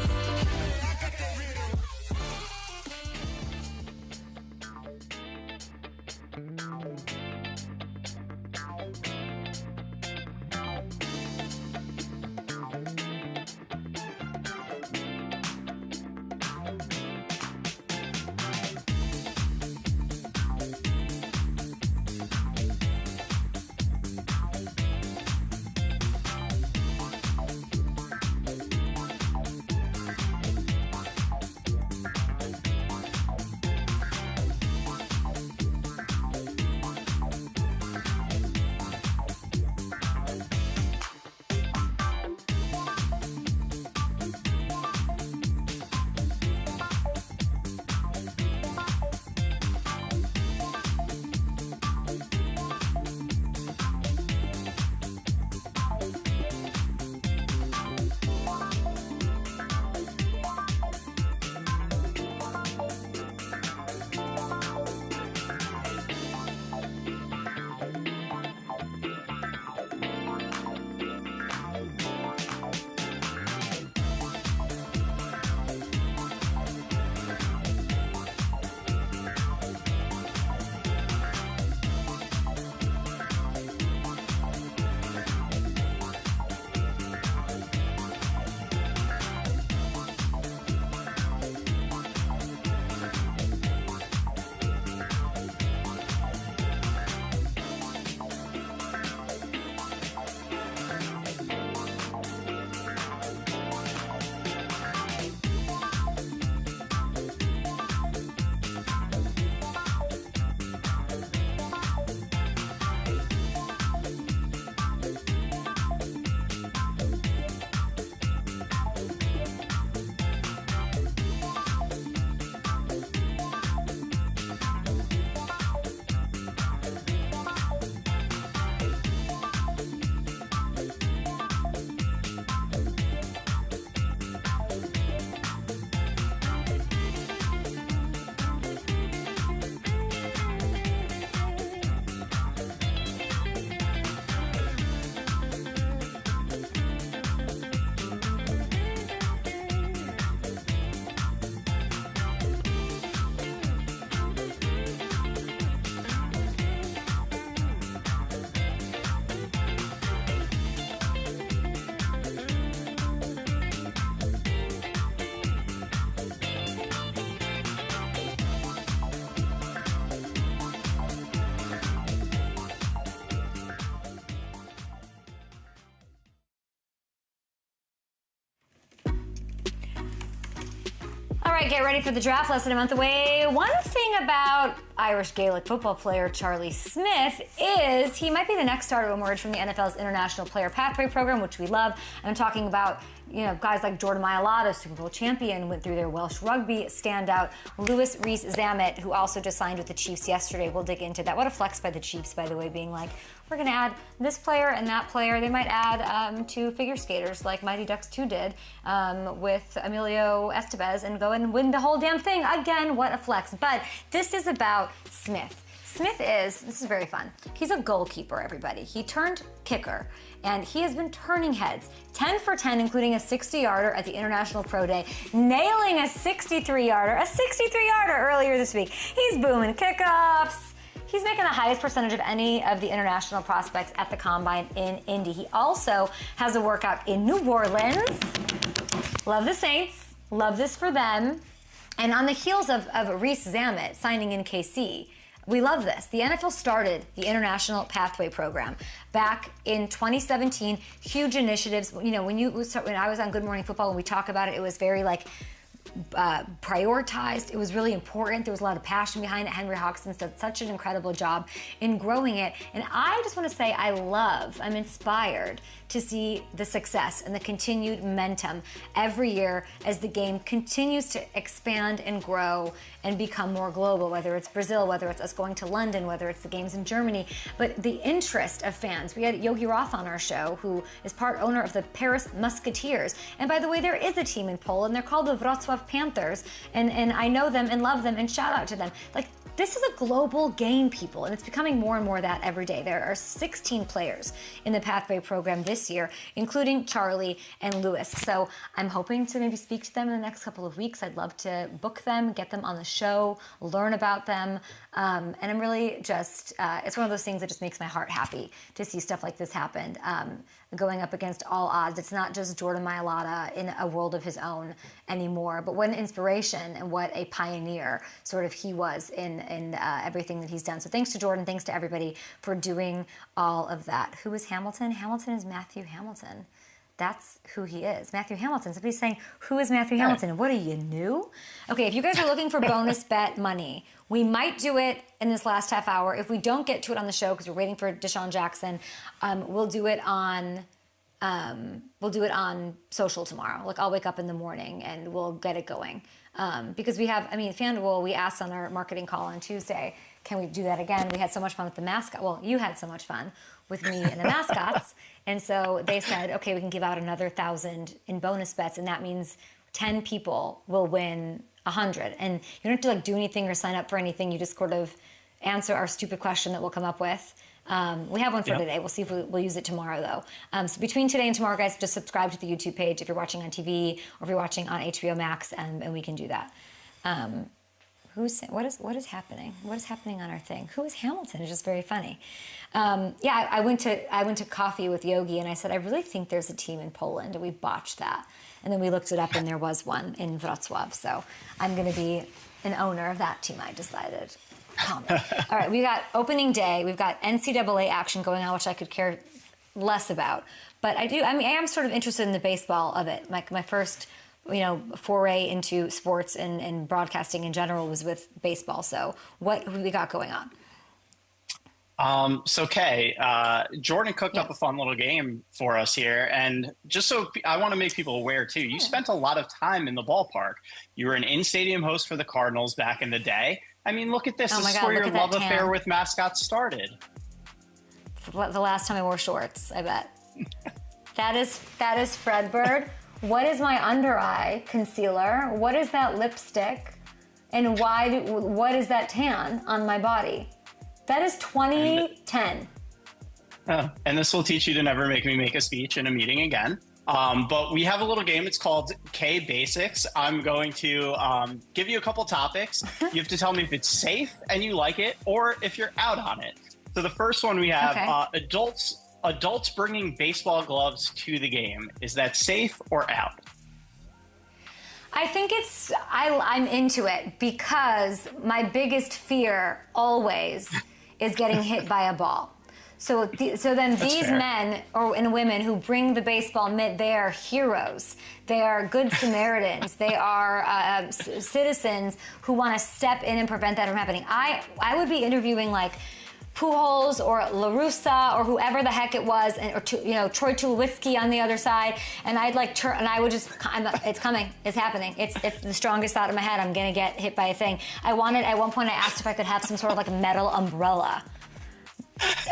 right, get ready for the draft less than a month away. One thing about Irish Gaelic football player Charlie Smith is he might be the next star to emerge from the NFL's International Player Pathway Program, which we love. And I'm talking about, guys like Jordan Mailata, Super Bowl champion, went through their Welsh rugby standout. Lewis Rees-Zammit, who also just signed with the Chiefs yesterday. We'll dig into that. What a flex by the Chiefs, by the way, being like, we're going to add this player and that player. They might add two figure skaters like Mighty Ducks 2 did with Emilio Estevez and go and win the whole damn thing. Again, what a flex. But this is about Smith. This is very fun. He's a goalkeeper, everybody. He turned kicker, and he has been turning heads. 10 for 10, including a 60-yarder at the International Pro Day, nailing a 63-yarder earlier this week. He's booming kickoffs. He's making the highest percentage of any of the international prospects at the Combine in Indy. He also has a workout in New Orleans. Love the Saints. Love this for them. And on the heels of Rees-Zammit signing in KC, we love this. The NFL started the International Pathway Program back in 2017. Huge initiatives. When I was on Good Morning Football, when we talk about it, it was very prioritized. It was really important. There was a lot of passion behind it. Henry Hoxton's done such an incredible job in growing it. And I just want to say I'm inspired to see the success and the continued momentum every year as the game continues to expand and grow and become more global, whether it's Brazil, whether it's us going to London, whether it's the games in Germany. But the interest of fans. We had Yogi Roth on our show, who is part owner of the Paris Musketeers. And by the way, there is a team in Poland. They're called the Wrocław Panthers. And I know them and love them and shout out to them. This is a global game, people, and it's becoming more and more of that every day. There are 16 players in the Pathway program this year, including Charlie and Lewis. So I'm hoping to maybe speak to them in the next couple of weeks. I'd love to book them, get them on the show, learn about them. And I'm really just, it's one of those things that just makes my heart happy to see stuff like this happen. Going up against all odds. It's not just Jordan Mailata in a world of his own anymore, but what an inspiration and what a pioneer sort of he was in everything that he's done. So thanks to Jordan, thanks to everybody for doing all of that. Who is Hamilton? Hamilton is Matthew Hamilton. That's who he is. Matthew Hamilton. Somebody's saying, who is Matthew Hamilton? What are you, new? Okay, if you guys are looking for bonus bet money, we might do it in this last half hour. If we don't get to it on the show because we're waiting for Deshawn Jackson, we'll do it on social tomorrow. I'll wake up in the morning and we'll get it going. Because FanDuel, we asked on our marketing call on Tuesday, can we do that again? We had so much fun with the mascot. Well, you had so much fun with me and the mascots. And so they said, okay, we can give out another 1,000 in bonus bets. And that means 10 people will win 100. And you don't have to do anything or sign up for anything. You just sort of answer our stupid question that we'll come up with. We have one for today. We'll see if we'll use it tomorrow, though. So between today and tomorrow, guys, just subscribe to the YouTube page if you're watching on TV or if you're watching on HBO Max, and we can do that. What is happening? What is happening on our thing? Who is Hamilton? It's just very funny. I went to coffee with Yogi, and I said, I really think there's a team in Poland, and we botched that. And then we looked it up, and there was one in Wrocław. So I'm going to be an owner of that team, I decided. All right, we got opening day. We've got NCAA action going on, which I could care less about. But I am sort of interested in the baseball of it. My first, foray into sports and broadcasting in general was with baseball. So what have we got going on? Jordan cooked up a fun little game for us here. And just so I want to make people aware, too, you spent a lot of time in the ballpark. You were an in-stadium host for the Cardinals back in the day. I mean, look at this. This is where your love affair with mascots started. The last time I wore shorts, I bet. That is Fred Bird. What is my under eye concealer? What is that lipstick? And what is that tan on my body? That is 2010. And this will teach you to never make me make a speech in a meeting again. But we have a little game. It's called K Basics. I'm going to give you a couple topics. You have to tell me if it's safe and you like it, or if you're out on it. So the first one we have, adults bringing baseball gloves to the game. Is that safe or out? I think I'm into it because my biggest fear always is getting hit by a ball. So then these fair. men and women who bring the baseball mitt, they are heroes. They are good Samaritans. They are citizens who want to step in and prevent that from happening. I would be interviewing like Pujols or La Russa or whoever the heck it was, or Troy Tulowitzki on the other side, and I'd like turn, and I would just, it's coming, it's happening, it's the strongest thought in my head. I'm gonna get hit by a thing. At one point I asked if I could have some sort of like metal umbrella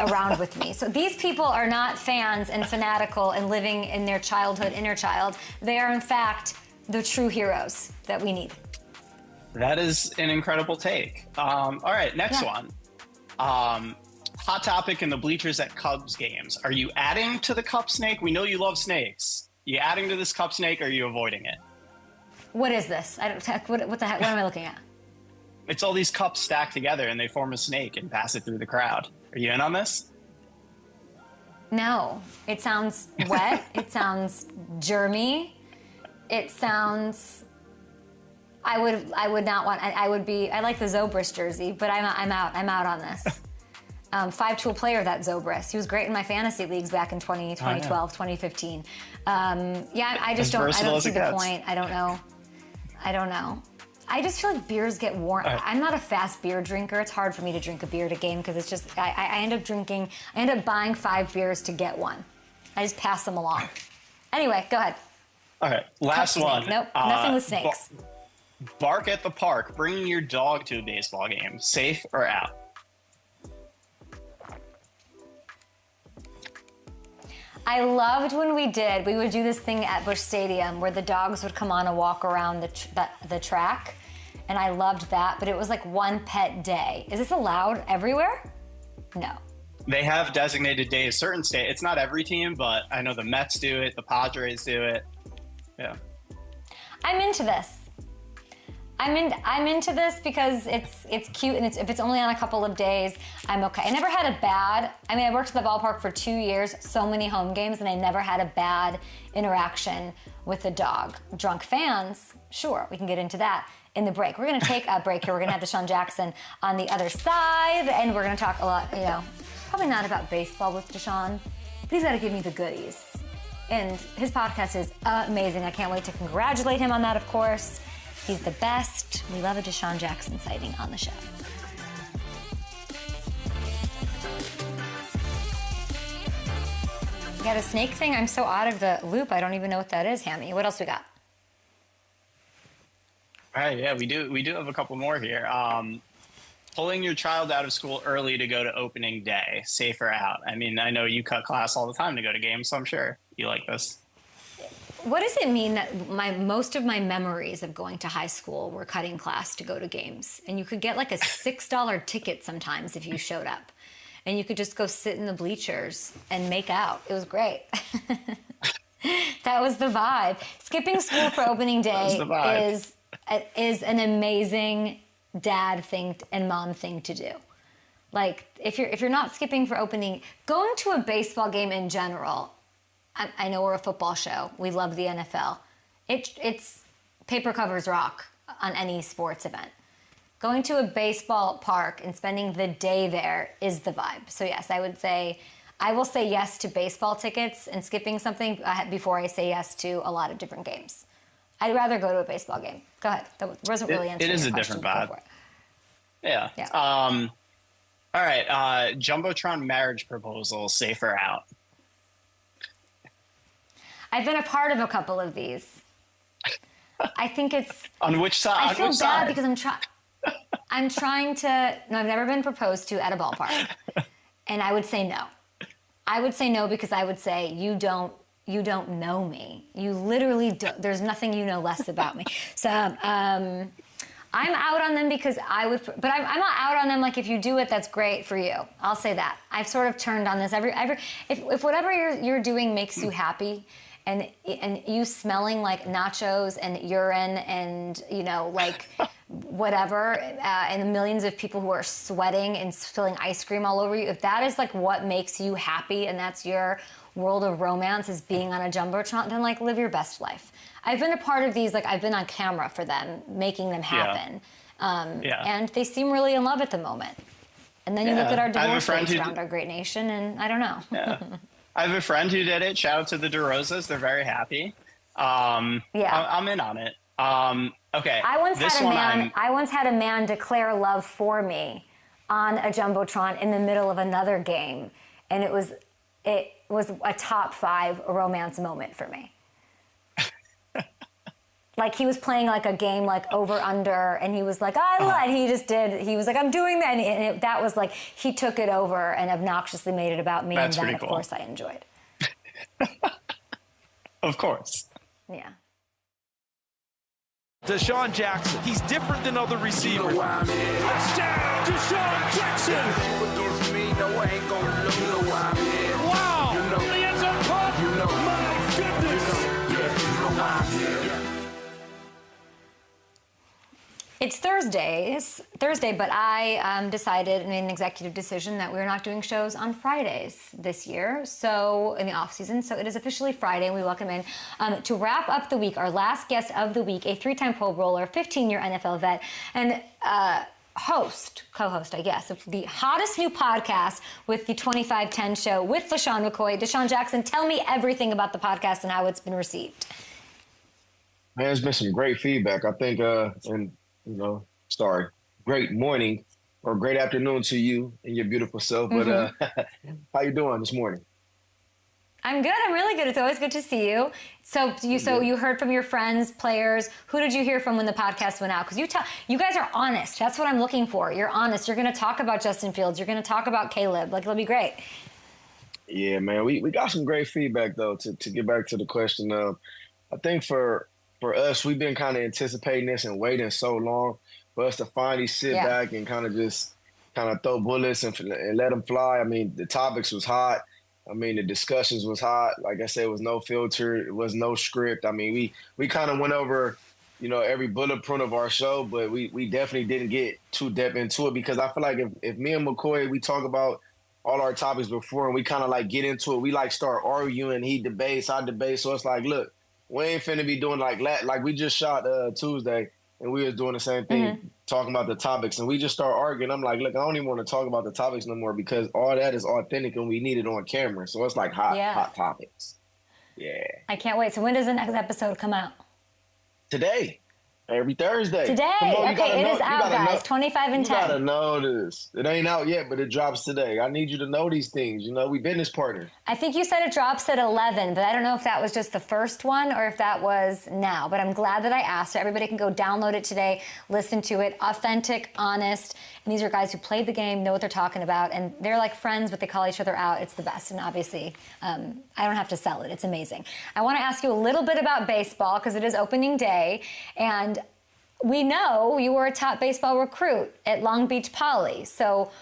around with me. So these people are not fans and fanatical and living in their childhood inner child. They are in fact the true heroes that we need. That is an incredible take. All right, next one. Hot topic in the bleachers at Cubs games. Are you adding to the cup snake? We know you love snakes. You adding to this cup snake, or are you avoiding it? What is this? What the heck? What am I looking at? It's all these cups stacked together and they form a snake and pass it through the crowd. Are you in on this? No. It sounds wet. It sounds germy. It sounds... I would not want... I like the Zobrist jersey, but I'm out on this. 5-tool player, that Zobrist. He was great in my fantasy leagues back in 2012, 2015. I just don't see the point. I don't know. I just feel like beers get warm. Right. I'm not a fast beer drinker. It's hard for me to drink a beer at a game because it's just, I end up buying 5 beers to get one. I just pass them along. Anyway, go ahead. All right, last one. Nope, nothing with snakes. Bark at the park. Bringing your dog to a baseball game. Safe or out? I loved when we would do this thing at Busch Stadium where the dogs would come on and walk around the track. And I loved that, but it was like one pet day. Is this allowed everywhere? No. They have designated days. Certain states, it's not every team, but I know the Mets do it, the Padres do it. Yeah. I'm into this. I'm into this because it's cute, and if it's only on a couple of days, I'm okay. I never had I worked at the ballpark for 2 years, so many home games, and I never had a bad interaction with the dog. Drunk fans, sure, we can get into that in the break. We're gonna take a break here. We're gonna have Deshawn Jackson on the other side, and we're gonna talk a lot, probably not about baseball with Deshawn, but he's gotta give me the goodies. And his podcast is amazing. I can't wait to congratulate him on that, of course. He's the best. We love a Deshawn Jackson sighting on the show. You got a snake thing? I'm so out of the loop. I don't even know what that is, Hammy. What else we got? All right, yeah, we do have a couple more here. Pulling your child out of school early to go to opening day, safe or out? I mean, I know you cut class all the time to go to games, so I'm sure you like this. What does it mean that most of my memories of going to high school were cutting class to go to games? And you could get like a $6 ticket sometimes if you showed up. And you could just go sit in the bleachers and make out. It was great. That was the vibe. Skipping school for opening day is an amazing dad thing and mom thing to do. Like if you're not skipping for opening, going to a baseball game in general. I know we're a football show. We love the NFL. It's paper covers rock on any sports event. Going to a baseball park and spending the day there is the vibe. So yes, I will say yes to baseball tickets and skipping something before I say yes to a lot of different games. I'd rather go to a baseball game. Go ahead. That wasn't really answering your question. It is a different vibe. Yeah. All right. Jumbotron marriage proposal, safe or out? I've been a part of a couple of these. I think it's... On which side? I feel bad because I'm trying to... No, I've never been proposed to at a ballpark. And I would say no. I would say no because I would say, you don't know me. You literally don't... There's nothing you know less about me. So I'm out on them because I would... But I'm not out on them like if you do it, that's great for you. I'll say that. I've sort of turned on this. If whatever you're doing makes you happy... And you smelling like nachos and urine and, like whatever, and the millions of people who are sweating and spilling ice cream all over you, if that is like what makes you happy and that's your world of romance is being on a Jumbotron, then like live your best life. I've been a part of these, like I've been on camera for them, making them happen. And they seem really in love at the moment. And then you look at our I have a divorce friend rates who around our great nation, and I don't know. Yeah. I have a friend who did it. Shout out to the DeRosas. They're very happy. I'm in on it. Okay. I once had a man declare love for me on a Jumbotron in the middle of another game, and it was a top 5 romance moment for me. Like, he was playing like a game, like over under, and he was like, I lied. He was like, I'm doing that. And that was like, he took it over and obnoxiously made it about me. That's and that, pretty cool. Of course, I enjoyed. Of course. Yeah. Deshawn Jackson, he's different than other receivers. Touchdown, Deshawn Jackson. Against me, no, I ain't gonna lose. You know why I'm here. Wow. You know. The end zone punt. You know. My goodness. Yeah, you know why I'm here. It's Thursday, but I decided and made an executive decision that we're not doing shows on Fridays this year, so in the offseason. So it is officially Friday, and we welcome in to wrap up the week, our last guest of the week, a 3-time Pro Bowler, 15-year NFL vet, and co-host, I guess, of the hottest new podcast with the 2510 show with LaShawn McCoy. Deshawn Jackson, tell me everything about the podcast and how it's been received. Man, there's been some great feedback. I think, great morning or great afternoon to you and your beautiful self. But how you doing this morning? I'm good. I'm really good. It's always good to see you. So you heard from your friends, players. Who did you hear from when the podcast went out? Because you guys are honest. That's what I'm looking for. You're honest. You're going to talk about Justin Fields. You're going to talk about Caleb. Like, it'll be great. Yeah, man. We got some great feedback, though, to get back to the question. I think for us, we've been kind of anticipating this and waiting so long for us to finally sit back and kind of throw bullets and let them fly. I mean, the topics was hot. I mean, the discussions was hot. Like I said, it was no filter. It was no script. I mean, we kind of went over, every bullet point of our show, but we definitely didn't get too deep into it because I feel like if me and McCoy, we talk about all our topics before and we kind of like get into it, we like start arguing. He debates, I debate. So it's like, look, we ain't finna be doing like we just shot Tuesday and we was doing the same thing, talking about the topics, and we just start arguing. I'm like, look, I don't even want to talk about the topics no more because all that is authentic and we need it on camera. So it's like hot topics. Yeah. I can't wait. So when does the next episode come out? Today. Every Thursday. Today? Okay, it is out, guys. 25 and 10. You gotta know this. It ain't out yet, but it drops today. I need you to know these things. We business partners. I think you said it drops at 11, but I don't know if that was just the first one or if that was now. But I'm glad that I asked. So everybody can go download it today, listen to it. Authentic, honest. And these are guys who played the game, know what they're talking about. And they're like friends, but they call each other out. It's the best. And obviously, I don't have to sell it. It's amazing. I want to ask you a little bit about baseball because it is opening day. And we know you were a top baseball recruit at Long Beach Poly. So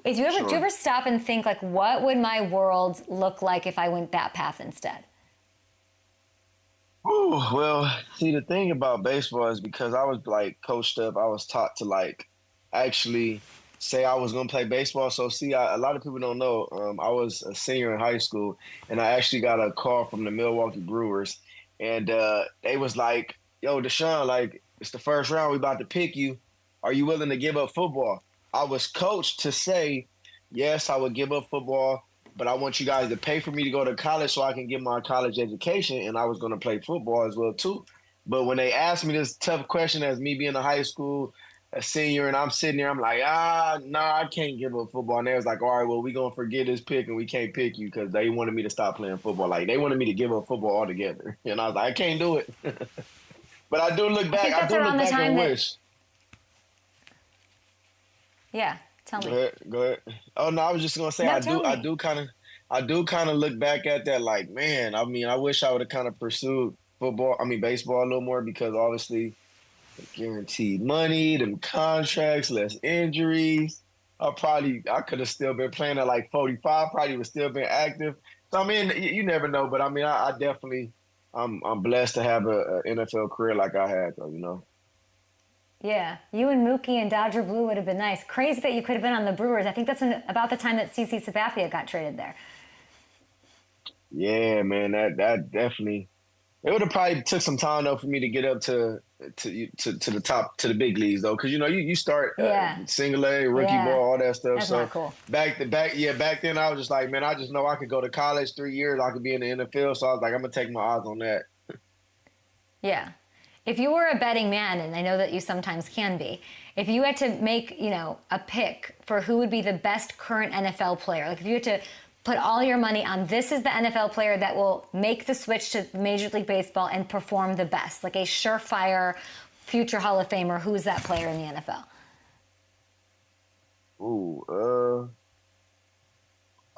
do you ever stop and think, like, what would my world look like if I went that path instead? Ooh, well, see, the thing about baseball is because I was, coached up, I was taught to, actually say I was going to play baseball. So, see, a lot of people don't know, I was a senior in high school, and I actually got a call from the Milwaukee Brewers. And they was like, yo, Deshawn, it's the first round. We about to pick you. Are you willing to give up football? I was coached to say, yes, I would give up football, but I want you guys to pay for me to go to college so I can get my college education, and I was going to play football as well, too. But when they asked me this tough question as me being in high school, a senior, and I'm sitting there, I'm like, I can't give up football. And they was like, all right, well, we're going to forget this pick, and we can't pick you because they wanted me to stop playing football. They wanted me to give up football altogether. And I was like, I can't do it. But I do look back. I do look back and wish. Yeah, tell me. Go ahead. Oh no, I was just gonna say I do kind of look back at that man. I mean, I wish I would have kind of pursued baseball a little more because obviously, guaranteed money, them contracts, less injuries. I could have still been playing at 45. Probably would still been active. So I mean, you never know. But I mean, I definitely. I'm blessed to have an NFL career like I had, though, Yeah, you and Mookie and Dodger Blue would have been nice. Crazy that you could have been on the Brewers. I think that's about the time that CC Sabathia got traded there. Yeah, man, that It would have probably took some time though for me to get up to the top, to the big leagues though, because you start single A, rookie ball, all that stuff. That's so not cool. back then I was just like, man, I just know I could go to college 3 years, I could be in the NFL. So I was like, I'm gonna take my eyes on that. Yeah. If you were a betting man, and I know that you sometimes can be, if you had to make, a pick for who would be the best current NFL player, like if you had to put all your money on this is the NFL player that will make the switch to Major League Baseball and perform the best, like a surefire future Hall of Famer, who's that player in the NFL? Ooh,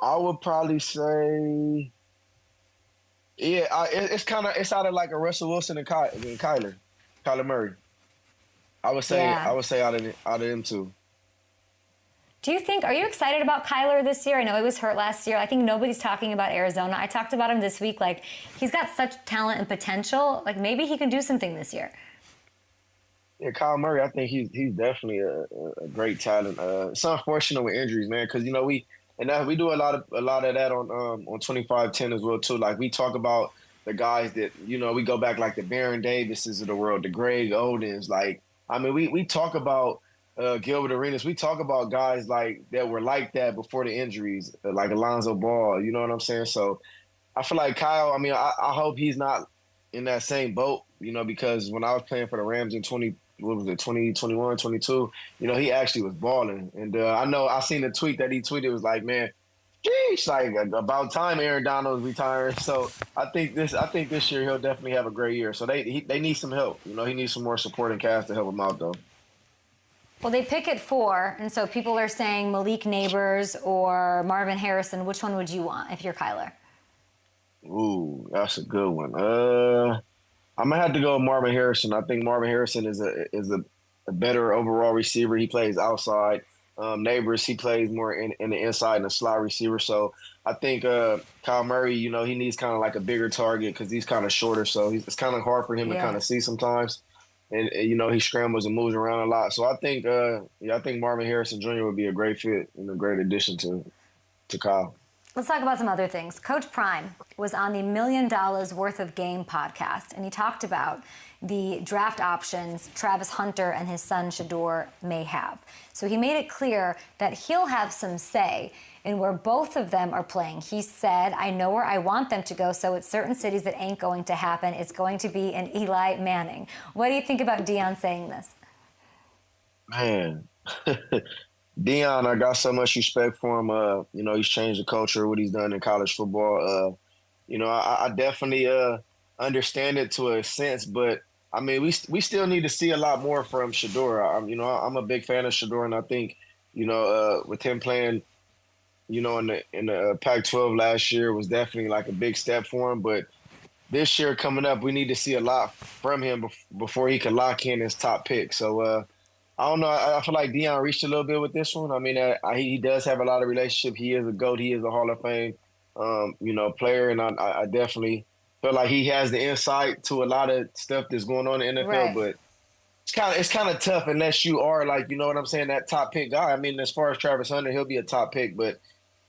I would probably say, it's out of like a Russell Wilson and Kyler Murray. I would say out of them two. Are you excited about Kyler this year? I know he was hurt last year. I think nobody's talking about Arizona. I talked about him this week. Like, he's got such talent and potential. Like, maybe he can do something this year. Yeah, Kyle Murray, I think he's definitely a great talent. It's unfortunate with injuries, man, because, we do a lot of that on 25-10 as well, too. Like, we talk about the guys that, we go back like the Baron Davises of the world, the Greg Odens. Like, I mean, we talk about Gilbert Arenas. We talk about guys like that were like that before the injuries, like Alonzo Ball. You know what I'm saying? So I feel like Kyle. I mean, I hope he's not in that same boat. Because when I was playing for the Rams in 2021, 22, he actually was balling. And I seen the tweet that he tweeted. It was like, man, geez, like about time Aaron Donald's retiring. So I think this year he'll definitely have a great year. So they need some help. He needs some more supporting cast to help him out though. Well, they pick at 4, and so people are saying Malik Neighbors or Marvin Harrison. Which one would you want if you're Kyler? Ooh, that's a good one. I'm gonna have to go with Marvin Harrison. I think Marvin Harrison is a better overall receiver. He plays outside. Neighbors, he plays more in the inside and a slot receiver. So I think Kyle Murray, he needs kind of like a bigger target because he's kind of shorter. So it's kind of hard for him to kind of see sometimes. And he scrambles and moves around a lot. So I think Marvin Harrison Jr. would be a great fit and a great addition to Kyle. Let's talk about some other things. Coach Prime was on the $1 Million Worth of Game podcast, and he talked about the draft options Travis Hunter and his son Shador may have. So he made it clear that he'll have some say in where both of them are playing. He said, I know where I want them to go, so it's certain cities that ain't going to happen. It's going to be an Eli Manning. What do you think about Deion saying this? Man, Deion, I got so much respect for him. He's changed the culture, what he's done in college football. I definitely understand it to a sense, but I mean, we still need to see a lot more from Shador. I'm a big fan of Shador, and I think, with him playing, in the Pac-12 last year was definitely like a big step for him. But this year coming up, we need to see a lot from him before he can lock in his top pick. So I don't know. I feel like Deion reached a little bit with this one. I mean, he does have a lot of relationship. He is a GOAT. He is a Hall of Fame, player, and I definitely feel like he has the insight to a lot of stuff that's going on in the NFL. Right. But it's kind of tough unless you are like, that top pick guy. I mean, as far as Travis Hunter, he'll be a top pick, but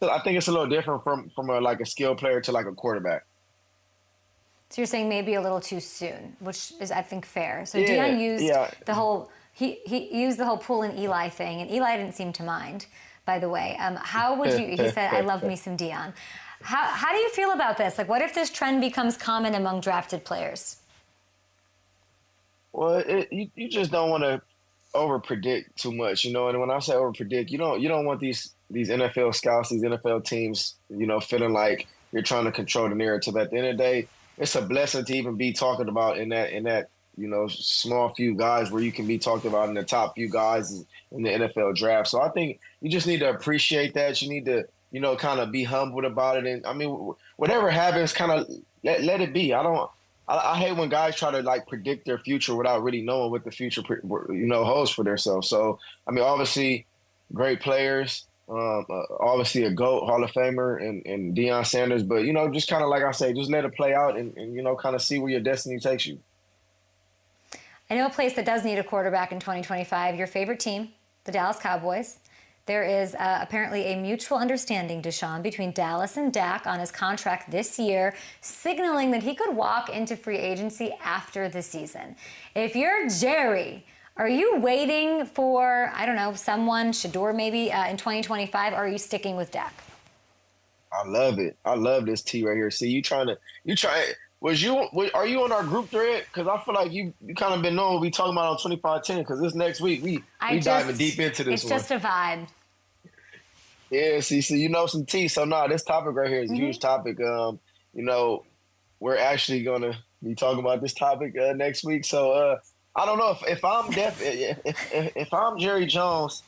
I think it's a little different from a skill player to like a quarterback. So you're saying maybe a little too soon, which is, I think, fair. So Deion used the whole he used the whole pull and Eli thing, and Eli didn't seem to mind, by the way. How would you? He said, "I love me some Deion." How do you feel about this? Like, what if this trend becomes common among drafted players? Well, you just don't want to over-predict too much, And when I say over-predict, you don't want these NFL scouts, these NFL teams, feeling like you're trying to control the narrative. At the end of the day, it's a blessing to even be talking about in that small few guys where you can be talked about in the top few guys in the NFL draft. So I think you just need to appreciate that. You need to, kind of be humbled about it. And I mean, whatever happens, kind of let it be. I hate when guys try to like predict their future without really knowing what the future, holds for themselves. So, I mean, obviously great players, obviously a GOAT, Hall of Famer and Deion Sanders, but, just kind of like I say, just let it play out and kind of see where your destiny takes you. I know a place that does need a quarterback in 2025, your favorite team, the Dallas Cowboys. there is apparently a mutual understanding, Deshawn, between Dallas and Dak on his contract this year, signaling that he could walk into free agency after the season. If you're Jerry, are you waiting for, I don't know, someone, Shador maybe, in 2025, or are you sticking with Dak? I love it. I love this T right here. See, are you on our group thread? Because I feel like you kind of been knowing what we talking about on 2510, because this next week we diving deep into this one. It's just a vibe. Yeah, see, you know some tea. So, this topic right here is a huge topic. We're actually going to be talking about this topic next week. So, I don't know if I'm Jerry Jones,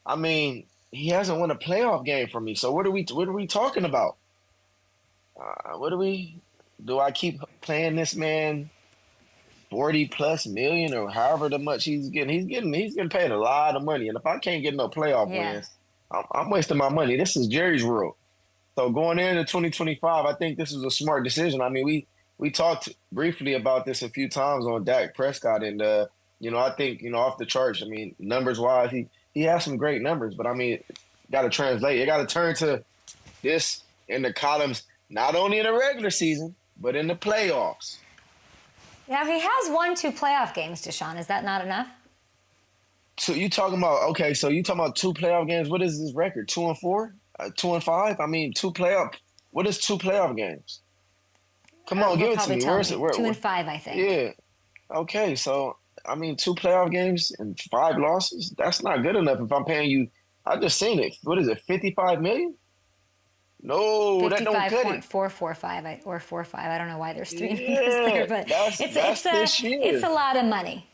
I mean, he hasn't won a playoff game for me. So, what are we talking about? Do I keep playing this man $40+ million or however much he's getting? He's getting paid a lot of money. And if I can't get no playoff wins, I'm wasting my money. This is Jerry's world. So going into 2025, I think this is a smart decision. I mean, we talked briefly about this a few times on Dak Prescott, and I think off the charts. I mean, numbers wise, he has some great numbers, but I mean, got to translate. You got to turn to this in the columns, not only in the regular season but in the playoffs. Now he has won 2 playoff games, Deshawn. Is that not enough? So you talking about 2 playoff games? What is his record? 2-4, 2-5. I mean, 2 playoff. What is 2 playoff games? Come on, give it to me. Where's it? 2-5, I think. Yeah. Okay, so I mean, 2 playoff games and 5 losses. That's not good enough. If I'm paying you, I just seen it. What is it? $55 million? No, that don't cut it. 55.445 or 45. I don't know why there's 3 numbers there, but it's a lot of money.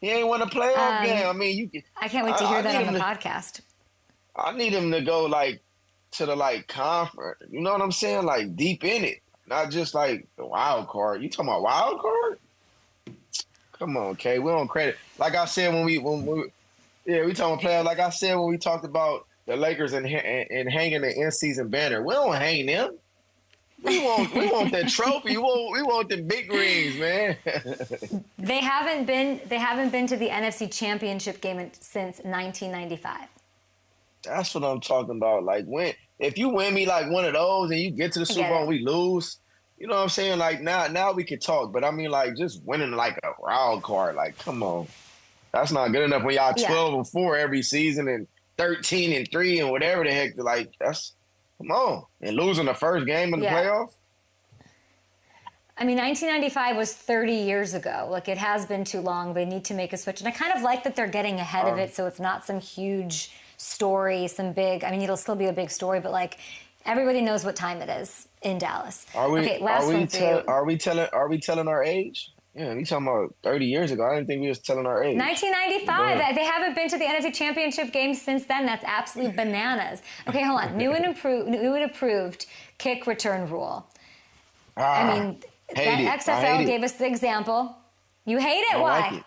He ain't won a playoff game. I mean, I can't wait to hear that on the podcast. I need him to go to the conference. You know what I'm saying? Like deep in it, not just like the wild card. You talking about wild card? Come on, Kay. We don't credit. Like I said when we talking about playoffs. Like I said when we talked about the Lakers and hanging the in-season banner. We don't hang them. We want that trophy. We want the big rings, man. They haven't been to the NFC Championship game since 1995. That's what I'm talking about. Like if you win me like one of those and you get to the Super Bowl and we lose, you know what I'm saying? Like now we can talk. But I mean, like just winning like a wild card, like come on, that's not good enough when y'all 12-4 every season and 13-3 and whatever the heck. Like come on, and losing the first game in the playoffs. I mean, 1995 was 30 years ago. Like, it has been too long. They need to make a switch. And I kind of like that they're getting ahead of it, so it's not some huge story, some big – I mean, it'll still be a big story, but, like, everybody knows what time it is in Dallas. Are we telling our age? Yeah, we talking about 30 years ago. I didn't think we was telling our age. 1995. They haven't been to the NFC Championship game since then. That's absolutely bananas. Okay, hold on. New and approved kick return rule. I mean – that XFL gave us the example. You hate it? Why? Like it.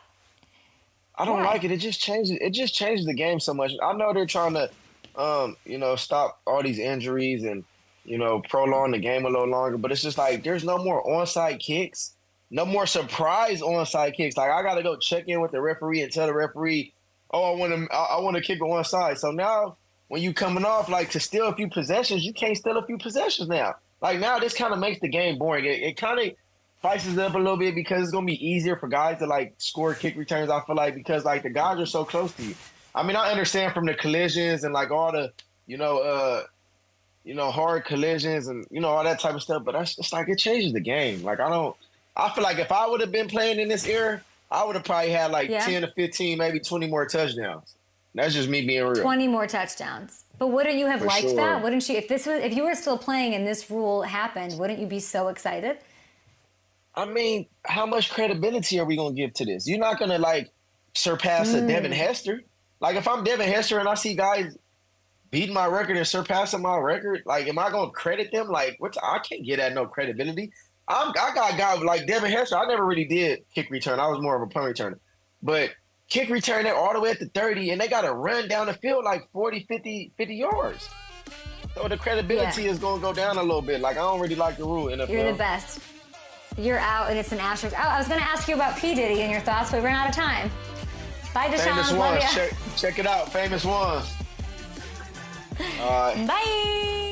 I don't like it. It just changes the game so much. I know they're trying to, stop all these injuries and, prolong the game a little longer. But it's just like there's no more onside kicks, no more surprise onside kicks. Like I got to go check in with the referee and tell the referee, oh, I want to kick on one side. So now when you coming off like to steal a few possessions, you can't steal a few possessions now. Like, now this kind of makes the game boring. It kind of spices it up a little bit because it's going to be easier for guys to, like, score kick returns, I feel like, because, like, the guys are so close to you. I mean, I understand from the collisions and, like, all the, hard collisions and, all that type of stuff, but it's like it changes the game. Like, I feel like if I would have been playing in this era, I would have probably had, like, 10 to 15, maybe 20 more touchdowns. That's just me being real. 20 more touchdowns. But wouldn't you have liked that? Wouldn't you? If you were still playing and this rule happened, wouldn't you be so excited? I mean, how much credibility are we going to give to this? You're not going to, like, surpass a Devin Hester. Like, if I'm Devin Hester and I see guys beating my record and surpassing my record, like, am I going to credit them? Like, I can't get at no credibility. I got guys like Devin Hester. I never really did kick return. I was more of a punt returner. But kick return there all the way at the 30, and they got to run down the field like 40, 50 yards. So the credibility is going to go down a little bit. Like, I don't really like the rule in NFL. You're the best. You're out, and it's an asterisk. Oh, I was going to ask you about P. Diddy and your thoughts, but we ran out of time. Bye, Deshawn. Famous ones. Check it out. Famous ones. All right. Bye.